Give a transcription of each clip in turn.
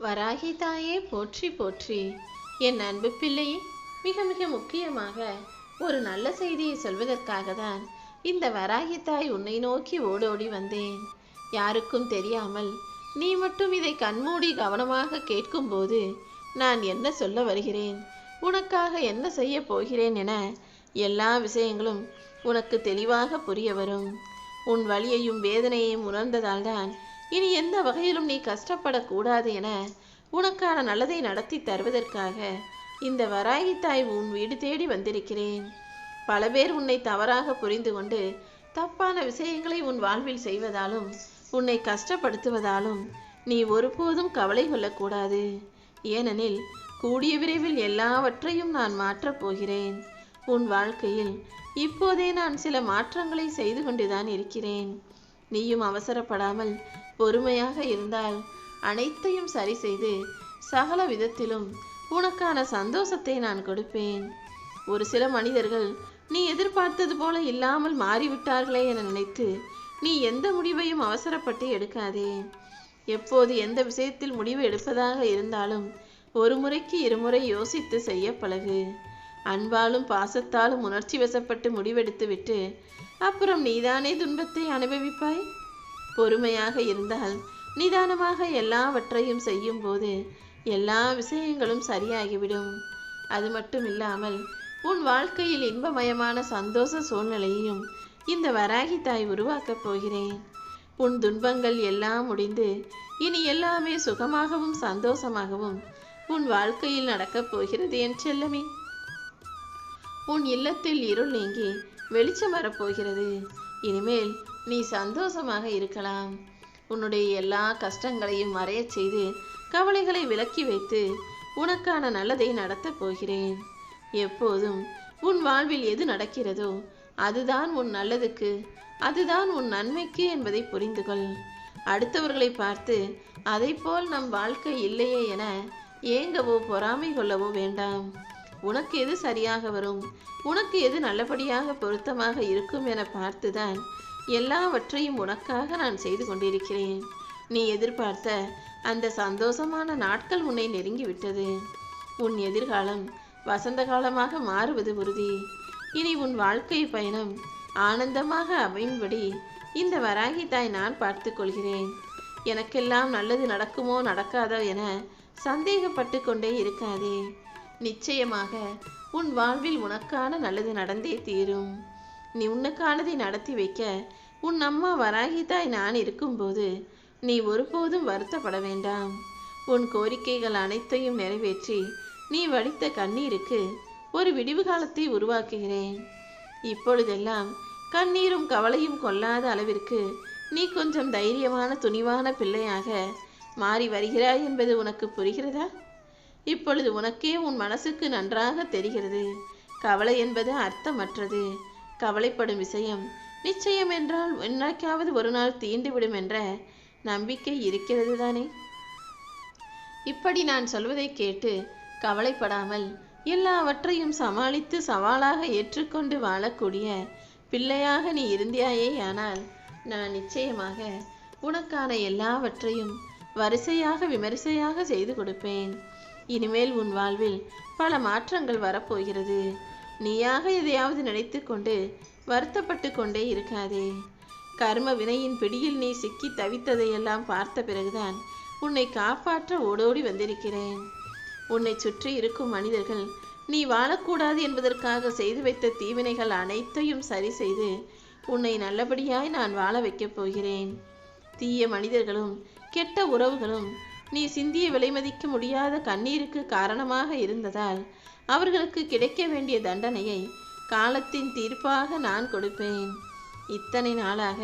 வராகி தாயே போற்றி போற்றி. என் அன்பு பிள்ளையே, மிக மிக முக்கியமாக ஒரு நல்ல செய்தியை சொல்வதற்காக தான் இந்த வராகி தாய் உன்னை நோக்கி ஓடோடி வந்தேன். யாருக்கும் தெரியாமல் நீ மட்டும் இதை கண்மூடி கவனமாக கேட்கும்போது நான் என்ன சொல்ல வருகிறேன், உனக்காக என்ன செய்ய போகிறேன் என எல்லா விஷயங்களும் உனக்கு தெளிவாக புரிய வரும். உன் வலியையும் வேதனையையும் உணர்ந்ததால் தான் இனி எந்த வகையிலும் நீ கஷ்டப்படக்கூடாது என உனக்கான நல்லதை நடத்தி தருவதற்காக இந்த வராகி தாய் உன் வீடு தேடி வந்திருக்கிறேன். பல பேர் உன்னை தவறாக புரிந்து கொண்டு தப்பான விஷயங்களை உன் வாழ்வில் செய்வதாலும் உன்னை கஷ்டப்படுத்துவதாலும் நீ ஒருபோதும் கவலை கொள்ளக்கூடாது. ஏனெனில் கூடிய விரைவில் எல்லாவற்றையும் நான் மாற்றப் போகிறேன். உன் வாழ்க்கையில் இப்போதே நான் சில மாற்றங்களை செய்து கொண்டுதான் இருக்கிறேன். நீயும் அவசரப்படாமல் பொறுமையாக இருந்தால் அனைத்தையும் சரி செய்து சகல விதத்திலும் உனக்கான சந்தோஷத்தை நான் கொடுப்பேன். ஒரு சில மனிதர்கள் நீ எதிர்பார்த்தது போல இல்லாமல் மாறிவிட்டார்களே என நினைத்து நீ எந்த முடிவையும் அவசரப்பட்டு எடுக்காதே. எப்போது எந்த விஷயத்தில் முடிவு எடுப்பதாக இருந்தாலும் ஒரு முறைக்கு இருமுறை யோசித்து செய்ய பழகு. அன்பாலும் பாசத்தாலும் உணர்ச்சி வசப்பட்டு முடிவெடுத்து விட்டு அப்புறம் நீதானே துன்பத்தை அனுபவிப்பாய். பொறுமையாக இருந்தால் நிதானமாக எல்லாவற்றையும் செய்யும் போது எல்லா விஷயங்களும் சரியாகிவிடும். அது மட்டும் இல்லாமல் உன் வாழ்க்கையில் இன்பமயமான சந்தோஷ சூழ்நிலையையும் இந்த வராகி தாய் உருவாக்கப் போகிறேன். உன் துன்பங்கள் எல்லாம் முடிந்து இனி எல்லாமே சுகமாகவும் சந்தோஷமாகவும் உன் வாழ்க்கையில் நடக்கப் போகிறது என் செல்லமே. உன் இல்லத்தில் இருள் நீங்கி வெளிச்சம் வரப்போகிறது. இனிமேல் நீ சந்தோஷமாக இருக்கலாம். உன்னுடைய எல்லா கஷ்டங்களையும் மறையச் செய்து கவலைகளை விலக்கி வைத்து உனக்கான நல்லதை நடத்தப் போகிறேன். எப்போதும் உன் வாழ்வில் எது நடக்கிறதோ அதுதான் உன் நல்லதுக்கு, அதுதான் உன் நன்மைக்கு என்பதை புரிந்து கொள். அடுத்தவர்களை பார்த்து அதை போல் நம் வாழ்க்கை இல்லையே என ஏங்கவோ பொறாமை கொள்ளவோ வேண்டாம். உனக்கு எது சரியாக வரும், உனக்கு எது நல்லபடியாக பொருத்தமாக இருக்கும் என பார்த்துதான் எல்லாவற்றையும் உனக்காக நான் செய்து கொண்டிருக்கிறேன். நீ எதிர்பார்த்த அந்த சந்தோஷமான நாட்கள் உன்னை நெருங்கிவிட்டது. உன் எதிர்காலம் வசந்த காலமாக மாறுவது உறுதி. இனி உன் வாழ்க்கை பயணம் ஆனந்தமாக அமையும்படி இந்த வராகி தாய் நான் பார்த்து கொள்கிறேன். எனக்கெல்லாம் நல்லது நடக்குமோ நடக்காதோ என சந்தேகப்பட்டு கொண்டே இருக்காதே. நிச்சயமாக உன் வாழ்வில் உனக்கான நல்லது நடந்தே தீரும். நீ உனக்கானதை நடத்தி வைக்க உன் அம்மா வராகி தாய் நான் இருக்கும்போது நீ ஒருபோதும் வருத்தப்பட வேண்டாம். உன் கோரிக்கைகள் அனைத்தையும் நிறைவேற்றி நீ வடித்த கண்ணீருக்கு ஒரு விடிவு காலத்தை உருவாக்குகிறேன். இப்பொழுதெல்லாம் கண்ணீரும் கவலையும் கொள்ளாத அளவிற்கு நீ கொஞ்சம் தைரியமான துணிவான பிள்ளையாக மாறி வருகிறாய் என்பது உனக்கு புரிகிறதா? இப்பொழுது உனக்கே உன் மனசுக்கு நன்றாக தெரிகிறது. கவலை என்பது அர்த்தமற்றது. கவலைப்படும் விஷயம் நிச்சயம் என்றால் என்னைக்காவது ஒரு நாள் தீண்டுவிடும் என்ற நம்பிக்கை இருக்கிறது தானே? இப்படி நான் சொல்வதை கேட்டு கவலைப்படாமல் எல்லாவற்றையும் சமாளித்து சவாலாக ஏற்றுக்கொண்டு வாழக்கூடிய பிள்ளையாக நீ இருந்தியாயே, ஆனால் நான் நிச்சயமாக உனக்கான எல்லாவற்றையும் வரிசையாக விமரிசையாக செய்து கொடுப்பேன். இனிமேல் உன் வாழ்வில் பல மாற்றங்கள் வரப்போகிறது. நீயாக எதையாவது நினைத்து கொண்டு வருத்தப்பட்டு கொண்டே இருக்காதே. கர்ம வினையின் பிடியில் நீ சிக்கி தவித்ததையெல்லாம் பார்த்த பிறகுதான் உன்னை காப்பாற்ற ஓடோடி வந்திருக்கிறேன். உன்னை சுற்றி இருக்கும் மனிதர்கள் நீ வாழக்கூடாது என்பதற்காக செய்து வைத்த தீவினைகள் அனைத்தையும் சரி செய்து உன்னை நல்லபடியாய் நான் வாழ வைக்கப் போகிறேன். தீய மனிதர்களும் கெட்ட உறவுகளும் நீ சிந்திய விலைமதிக்க முடியாத கண்ணீருக்கு காரணமாக இருந்ததால் அவர்களுக்கு கிடைக்க வேண்டிய தண்டனையை காலத்தின் தீர்ப்பாக நான் கொடுப்பேன். இத்தனை நாளாக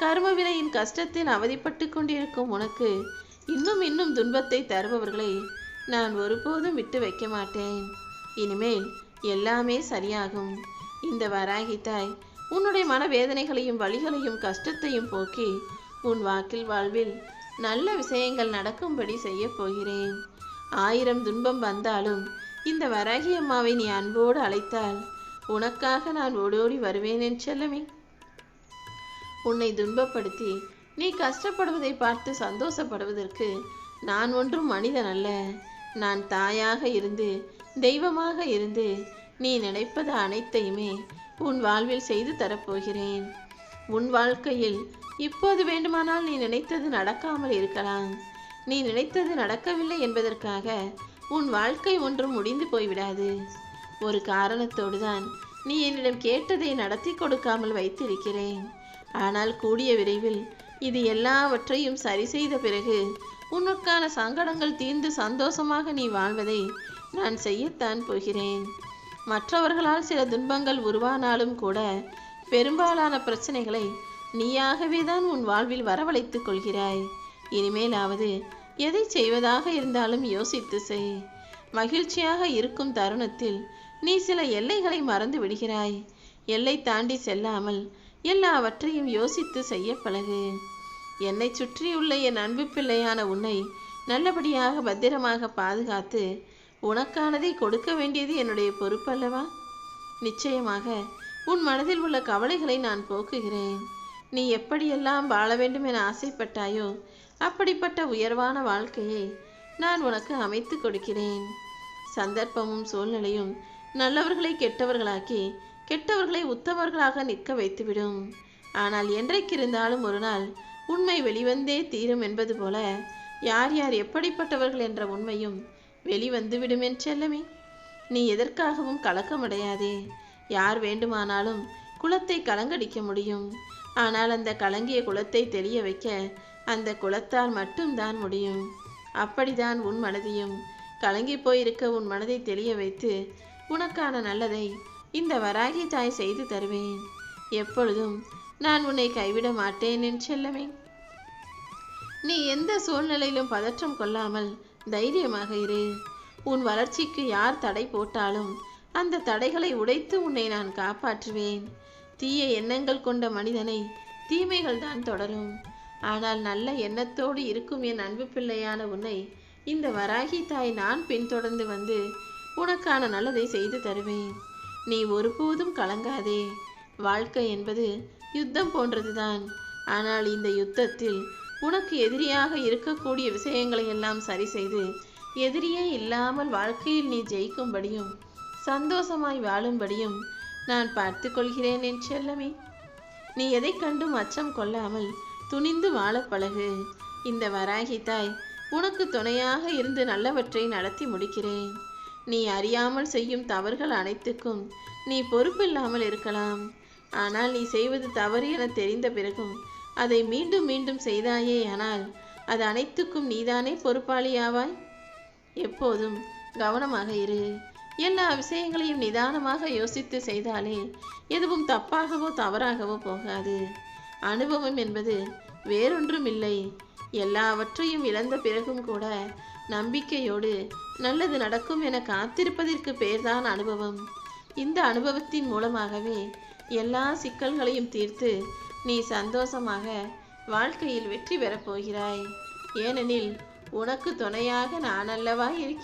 கர்மவினையின் கஷ்டத்தில் அவதிப்பட்டு கொண்டிருக்கும் உனக்கு இன்னும் இன்னும் துன்பத்தை தருபவர்களை நான் ஒருபோதும் விட்டு வைக்க மாட்டேன். இனிமேல் எல்லாமே சரியாகும். இந்த வராகி தாய் உன்னுடைய மனவேதனைகளையும் வலிகளையும் கஷ்டத்தையும் போக்கி உன் வாழ்வில் நல்ல விஷயங்கள் நடக்கும்படி செய்ய போகிறேன். 1000 துன்பம் வந்தாலும் இந்த வராகி அம்மாவை நீ அன்போடு அழைத்தால் உனக்காக நான் ஓடோடி வருவேன் என் செல்லமே. உன்னை துன்பப்படுத்தி நீ கஷ்டப்படுவதை பார்த்து சந்தோஷப்படுவதற்கு நான் ஒன்றும் மனிதன் அல்ல. நான் தாயாக இருந்து தெய்வமாக இருந்து நீ நினைப்பது அனைத்தையுமே உன் வாழ்வில் செய்து தரப்போகிறேன். உன் வாழ்க்கையில் இப்போது வேண்டுமானால் நீ நினைத்தது நடக்காமல் இருக்கலாம். நீ நினைத்தது நடக்கவில்லை என்பதற்காக உன் வாழ்க்கை ஒன்றும் முடிந்து போய்விடாது. ஒரு காரணத்தோடு தான் நீ என்னிடம் கேட்டதை நடத்தி கொடுக்காமல் வைத்திருக்கிறேன். ஆனால் கூடிய விரைவில் இது எல்லாவற்றையும் சரி செய்த பிறகு உனக்கான சங்கடங்கள் தீர்ந்து சந்தோஷமாக நீ வாழ்வதை நான் செய்யத்தான் போகிறேன். மற்றவர்களால் சில துன்பங்கள் உருவானாலும் கூட பெரும்பாலான பிரச்சனைகளை நீயாகவே தான் உன் வாழ்வில் வரவழைத்துக் கொள்கிறாய். இனிமேலாவது எதை செய்வதாக இருந்தாலும் யோசித்து செய். மகிழ்ச்சியாக இருக்கும் தருணத்தில் நீ சில எல்லைகளை மறந்து விடுகிறாய். எல்லை தாண்டி செல்லாமல் எல்லாவற்றையும் யோசித்து செய்ய பழகு. என்னை சுற்றியுள்ள என் அன்பு பிள்ளையான உன்னை நல்லபடியாக பத்திரமாக பாதுகாத்து உனக்கானதை கொடுக்க வேண்டியது என்னுடைய பொறுப்பல்லவா? நிச்சயமாக உன் மனதில் உள்ள கவலைகளை நான் போக்குகிறேன். நீ எப்படியெல்லாம் வாழ வேண்டும் என ஆசைப்பட்டாயோ அப்படிப்பட்ட உயர்வான வாழ்க்கையை நான் உனக்கு அமைத்து கொடுக்கிறேன். சந்தர்ப்பமும் சூழ்நிலையும் நல்லவர்களை கெட்டவர்களாக்கி கெட்டவர்களை உத்தமர்களாக நிற்க வைத்துவிடும். ஆனால் என்றைக்கிருந்தாலும் ஒரு நாள் உண்மை வெளிவந்தே தீரும் என்பது போல யார் யார் எப்படிப்பட்டவர்கள் என்ற உண்மையும் வெளிவந்துவிடும் என் செல்லமே. நீ எதற்காகவும் கலக்கமடையாதே. யார் வேண்டுமானாலும் குலத்தை கலங்கடிக்க முடியும். ஆனால் அந்த கலங்கிய குலத்தை தெளிய வைக்க அந்த குலத்தால் மட்டும்தான் முடியும். அப்படிதான் உன் மனதையும் கலங்கி போயிருக்க உன் மனதை தெளிய வைத்து உனக்கான நல்லதை இந்த வராகி தாய் செய்து தருவேன். எப்பொழுதும் நான் உன்னை கைவிட மாட்டேன் என் செல்லமே. நீ எந்த சூழ்நிலையிலும் பதற்றம் கொள்ளாமல் தைரியமாக இரு. உன் வளர்ச்சிக்கு யார் தடை போட்டாலும் அந்த தடைகளை உடைத்து உன்னை நான் காப்பாற்றுவேன். தீய எண்ணங்கள் கொண்ட மனிதனை தீமைகள் தான் தொடரும். ஆனால் நல்ல எண்ணத்தோடு இருக்கும் என் அன்பு பிள்ளையான உன்னை இந்த வராகி தாய் நான் பின்தொடர்ந்து வந்து உனக்கான நல்லதை செய்து தருவேன். நீ ஒருபோதும் கலங்காதே. வாழ்க்கை என்பது யுத்தம் போன்றதுதான். ஆனால் இந்த யுத்தத்தில் உனக்கு எதிரியாக இருக்கக்கூடிய விஷயங்களை எல்லாம் சரி செய்து எதிரியே இல்லாமல் வாழ்க்கையில் நீ ஜெயிக்கும்படியும் சந்தோஷமாய் வாழும்படியும் நான் பார்த்து கொள்கிறேன் என் செல்லமே. நீ எதை கண்டும் அச்சம் கொள்ளாமல் துணிந்து வாழ பழகு. இந்த வராகி தாய் உனக்கு துணையாக இருந்து நல்லவற்றை நடத்தி முடிக்கிறேன். நீ அறியாமல் செய்யும் தவறுகள் அனைத்துக்கும் நீ பொறுப்பில்லாமல் இருக்கலாம். ஆனால் நீ செய்வது தவறு என தெரிந்த பிறகும் அதை மீண்டும் மீண்டும் செய்தாயே ஆனால் அது அனைத்துக்கும் நீதானே பொறுப்பாளியாவாய். எப்போதும் கவனமாக இரு. எல்லா விஷயங்களையும் நிதானமாக யோசித்து செய்தாலே எதுவும் தப்பாகவோ தவறாகவோ போகாது. அனுபவம் என்பது வேறொன்றும் இல்லை. எல்லாவற்றையும் இழந்த பிறகும் கூட நம்பிக்கையோடு நல்லது நடக்கும் என காத்திருப்பதற்கு பேர்தான் அனுபவம். இந்த அனுபவத்தின் மூலமாகவே எல்லா சிக்கல்களையும் தீர்த்து நீ சந்தோஷமாக வாழ்க்கையில் வெற்றி பெறப் போகிறாய். ஏனெனில் உனக்கு துணையாக நான் அல்லவா இருக்கிறேன்.